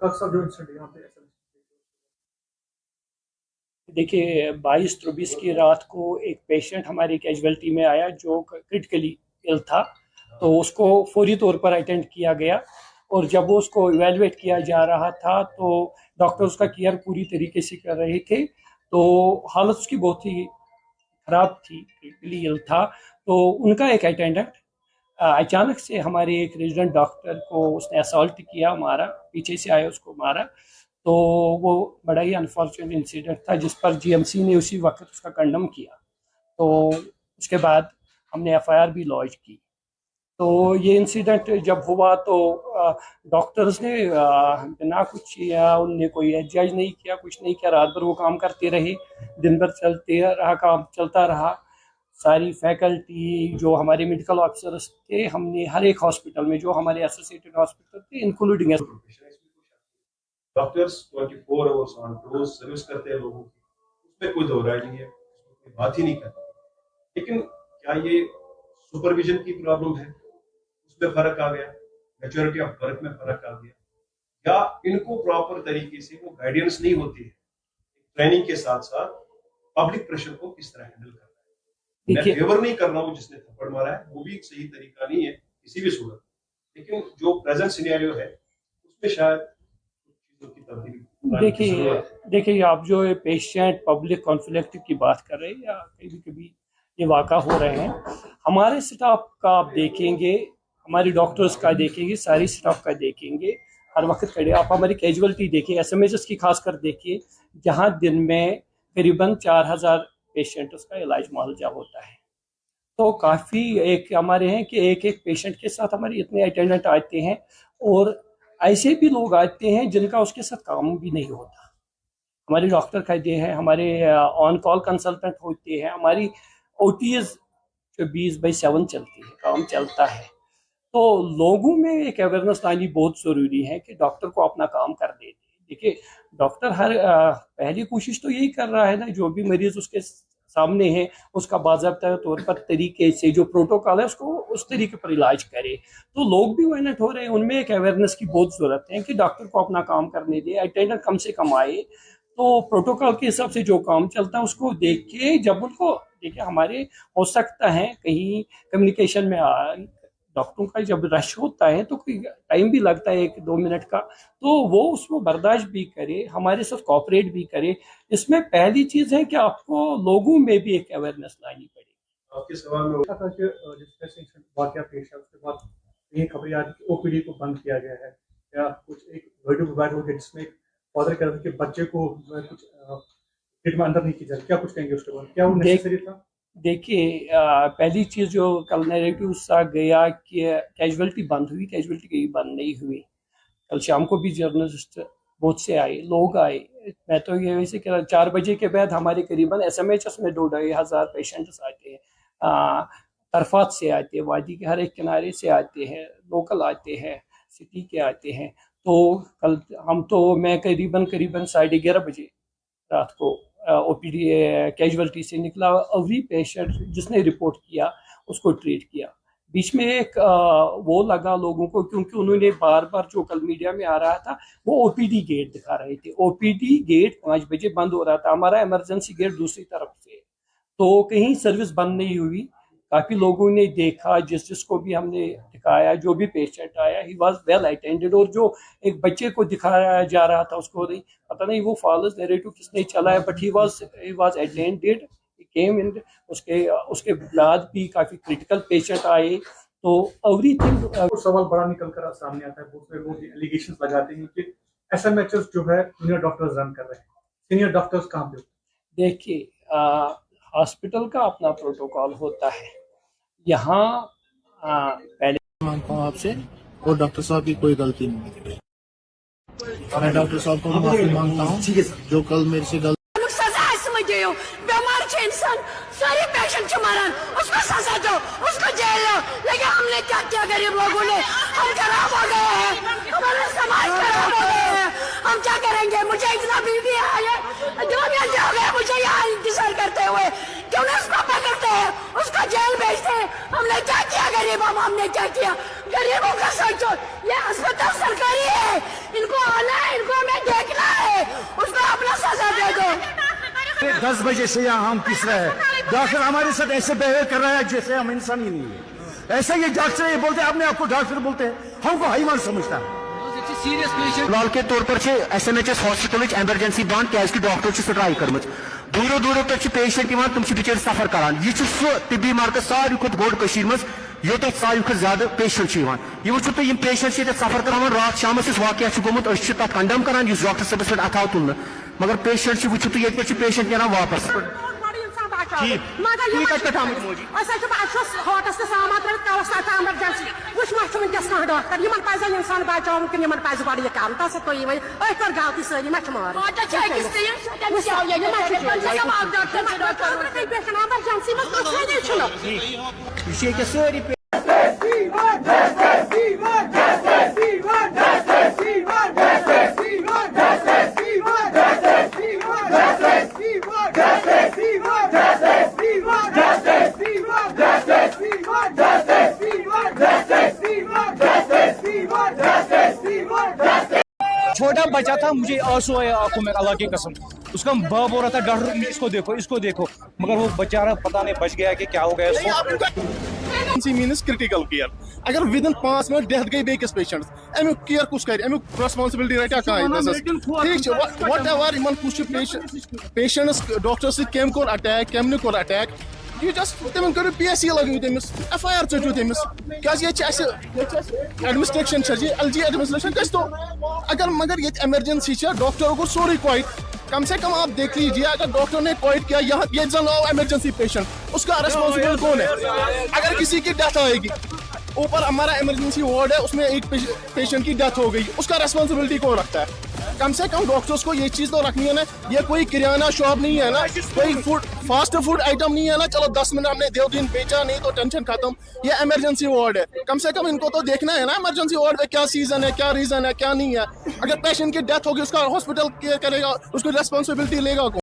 कल सब जो इंसिडेंट यहाँ पे ऐसा देखिए 22-24 की रात को एक पेशेंट हमारी कैजुअलिटी में आया जो क्रिटिकली इल था, तो उसको फौरी तौर पर अटेंड किया गया और जब वो उसको इवेलुएट किया जा रहा था तो डॉक्टर उसका केयर पूरी तरीके से कर रहे थे। तो हालत उसकी बहुत ही खराब थी, क्रिटिकली इल था। तो उनका एक अटेंडेंट अचानक से हमारे एक रेजिडेंट डॉक्टर को उसने असॉल्ट किया, मारा, पीछे से आया उसको मारा। तो वो बड़ा ही अनफॉर्चुनेट इंसिडेंट था जिस पर जीएमसी ने उसी वक्त उसका कंडम किया। तो उसके बाद हमने एफआईआर भी लॉन्च की। तो ये इंसिडेंट जब हुआ तो डॉक्टर्स ने बिना कुछ किया, उनने कोई एहतजाज नहीं किया, कुछ नहीं किया, रात भर वो काम करते रहे, दिन भर चलते रहा, काम चलता रहा। सारी फैकल्टी जो हमारे मेडिकल ऑफिसर्स थे, हमने हर एक हॉस्पिटल में जो हमारे एसोसिएटेड हॉस्पिटल थे इंक्लूडिंग डॉक्टर्स 24 आवर्स ऑन रोज सर्विस करते हैं लोगों की, उसमें कोई दो राय नहीं है, कोई बात ही नहीं करते। लेकिन क्या ये सुपरविजन की प्रॉब्लम है, उसमें फर्क आ गया, मेजोरिटी ऑफ वर्क में फर्क आ गया, या इनको प्रॉपर तरीके से वो गाइडेंस नहीं होती है ट्रेनिंग के साथ साथ पब्लिक प्रेशर को किस तरह हैंडल करना है। मैं फेवर नहीं कर रहा हूँ जिसने थप्पड़ मारा है, वो भी एक सही तरीका नहीं है किसी भी सूरत, लेकिन जो प्रेजेंट सिनेरियो है उसमें शायद देखिए आप जो पेशेंट पब्लिक कॉन्फ्लिक्ट की बात कर रहे हैं या कभी कभी ये वाक़ा हो रहे हैं, हमारे स्टाफ का आप देखेंगे, हमारे डॉक्टर्स का देखेंगे, सारी स्टाफ का देखेंगे, हर वक्त खड़े। आप हमारी कैजुअलिटी देखिए, एसएमएचएस की खासकर देखिए, जहां दिन में करीबन 4000 पेशेंट उसका इलाज मुआवजा होता है। तो काफ़ी एक हमारे हैं कि एक एक पेशेंट के साथ हमारे इतने अटेंडेंट आते हैं और ऐसे भी लोग आते हैं जिनका उसके साथ काम भी नहीं होता। हमारे डॉक्टर कहते हैं, हमारे ऑन कॉल कंसल्टेंट होते हैं, हमारी ओटीएस 24/7 चलती है, काम चलता है। तो लोगों में एक अवेयरनेस लानी बहुत ज़रूरी है कि डॉक्टर को अपना काम कर देते। देखिए डॉक्टर हर पहली कोशिश तो यही कर रहा है ना, जो भी मरीज उसके सामने है उसका बाज़ाब्ता तौर पर तरीके से जो प्रोटोकॉल है उसको उस तरीके पर इलाज करे। तो लोग भी वायलेंट हो रहे हैं, उनमें एक अवेयरनेस की बहुत ज़रूरत है कि डॉक्टर को अपना काम करने दे, अटेंडेंट कम से कम आए, तो प्रोटोकॉल के हिसाब से जो काम चलता है उसको देख के, जब उनको देखिए हमारे हो सकता है कहीं कम्युनिकेशन में डॉक्टरों का जब रश होता है तो कोई टाइम भी लगता है 1-2 मिनट का, तो वो उसको बर्दाश्त भी करे, हमारे साथ कोऑपरेट भी करे। इसमें पहली चीज़ है कि आपको लोगों में भी एक अवेयरनेस लानी पड़ेगी। आपके सवाल में था कि जिस वाकया पेश है उसके बाद ये खबरें आज ओपीडी को बंद किया गया है, या कुछ एक वीडियो वायरल हो गया जिसमें फादर कह रहे थे कि बच्चे को कुछ पेट में अंदर नहीं की जाए, क्या कुछ कहेंगे उसके बाद, क्या वो नेसेसरी था? देखिए पहली चीज़ जो कल नैरेटिव सा गया कि कैजुअलिटी बंद हुई, कैजुअलिटी कहीं बंद नहीं हुई। कल शाम को भी जर्नलिस्ट बहुत से आए, लोग आए। मैं तो ये वैसे कह रहा 4 बजे के बाद हमारे करीबन एसएमएचएस में 2-2,500 पेशेंट्स आते हैं, तरफात से आते हैं, वादी के हर एक किनारे से आते हैं, लोकल आते हैं, सिटी के आते हैं। तो कल मैं करीबन 11:30 बजे रात को ओपीडी कैजुअलिटी से निकला। एवरी पेशेंट जिसने रिपोर्ट किया उसको ट्रीट किया। बीच में एक वो लगा लोगों को, क्योंकि उन्होंने बार बार जो कल मीडिया में आ रहा था वो ओपीडी गेट दिखा रहे थे। ओपीडी गेट 5 बजे बंद हो रहा था, हमारा इमरजेंसी गेट दूसरी तरफ से, तो कहीं सर्विस बंद नहीं हुई। काफ़ी लोगों ने देखा, जिसको भी हमने दिखाया, जो भी पेशेंट आया ही वाज वेल अटेंडेड। और जो एक बच्चे को दिखाया जा रहा था उसको नहीं पता, नहीं वो फॉल्स नैरेटिव किसने चलाया, बट ही वाज अटेंडेड, केम इन। उसके बाद भी काफ़ी क्रिटिकल पेशेंट आए। तो एवरीथिंग सवाल बड़ा निकल कर सामने आता है, बहुत से लोग एलिगेशंस लगाते हैं कि एसएमएचएस जो है सीनियर डॉक्टर्स रन कर रहे हैं। सीनियर डॉक्टर्स कहाँ पे? देखिए हॉस्पिटल का अपना प्रोटोकॉल होता है। यहाँ पहले मांगता हूँ आपसे, और डॉक्टर साहब की कोई गलती नहीं है। मैं डॉक्टर साहब को माफी मांगता हूँ जो कल मेरे से गलती। बीमार इंसान सारे पेशेंट मारन, उसको सजा दो, उसको जेल लो। लेकिन हमने क्या किया गरीब लोगों ने? हम खराब हो गए हैं, हमारा समाज खराब हो गए हैं। हम क्या करेंगे? मुझे इतना बीवी है, 2 घंटे हो गए मुझे यहाँ इंतजार करते हुए। क्यों ना उसको पकड़ते हैं, उसको जेल भेजते हैं? हमने क्या किया गरीब? हमने क्या किया? गरीबों का सोचो, ये अस्पताल सरकारी है, इनको आना है, 10 बजे से यहाँ हम पिस रहे हैं, डॉक्टर हमारे साथ ऐसे बिहेव कर रहा है जैसे हम इंसान ही नहीं है। ऐसा ये डॉक्टर ये बोलते हैं, अपने आपको डॉक्टर बोलते हैं, हमको हाईमान समझता है। फिलहाल के तौर पर SMHS हॉस्पिटल एमरजेंसी बंद क्या डॉक्टर स्ट्राइक कर दूरो दूरो पे पेशेंट तुम बिचार सफर करान। यह सह तिबी मरकज सारी खुद बोड़ मज योत सारी खुद ज्यादा पेशेंट यह वो तुम पेशेंट सफर करान रात शाम वाक़ गोमुत तथ कंडम करान डॉक्टर सबस पे अथाव तुल मगर पेशेंट वो तुम ये पेशेंट नीरान वापस छोटा बच्चा था, मुझे आंसू आया आंखों में, अल्लाह की कसम। उसका बाप बोल रहा था डॉक्टर इसको देखो, मगर वो बेचारा पता नहीं बच गया कि क्या हो गया इसको। मीन्स क्रिटिकल केयर अगर विदिन 5 मिनट डेथ गई बेकिस पेशेंट अमुक केयर कुछ कर अमुक रेस्पॉन्सिबिलिटी रटा ठीक वट एवर इन कुछ पेशेंट्स डॉक्टर से कम कोर अटैक कम ने कोर अटैक यू जस्ट तम करो PSC लगू तमिस FIR चटू तमिस क्या एडमिनिस्ट्रेशन LG एडमिनिस्ट्रेशन गो अगर मगर ये इमरजेंसी डॉक्टर को सोरी क्वाइट कम से कम आप देख लीजिए अगर डॉक्टर ने क्वाइट किया यहाँ ये जन इमरजेंसी पेशेंट उसका रेस्पॉन्सिबल कौन है। अगर किसी की डेथ आएगी ऊपर हमारा इमरजेंसी वार्ड है उसमें एक पेशेंट की डेथ हो गई उसका रेस्पॉन्सिबिलिटी कौन रखता है। कम से कम डॉक्टर्स को ये चीज तो रखनी है ना, ये कोई किराना शॉप नहीं है ना, कोई फास्ट फूड आइटम नहीं है ना, चलो 10 मिनट हमने 2 दिन बेचा नहीं तो टेंशन खत्म। ये इमरजेंसी वार्ड है, कम से कम इनको तो देखना है ना इमरजेंसी वार्ड में क्या सीजन है क्या रीजन है क्या नहीं है। अगर पेशेंट की डेथ होगी उसका हॉस्पिटल क्या करेगा, उसकी रेस्पॉन्सिबिलिटी लेगा कौन।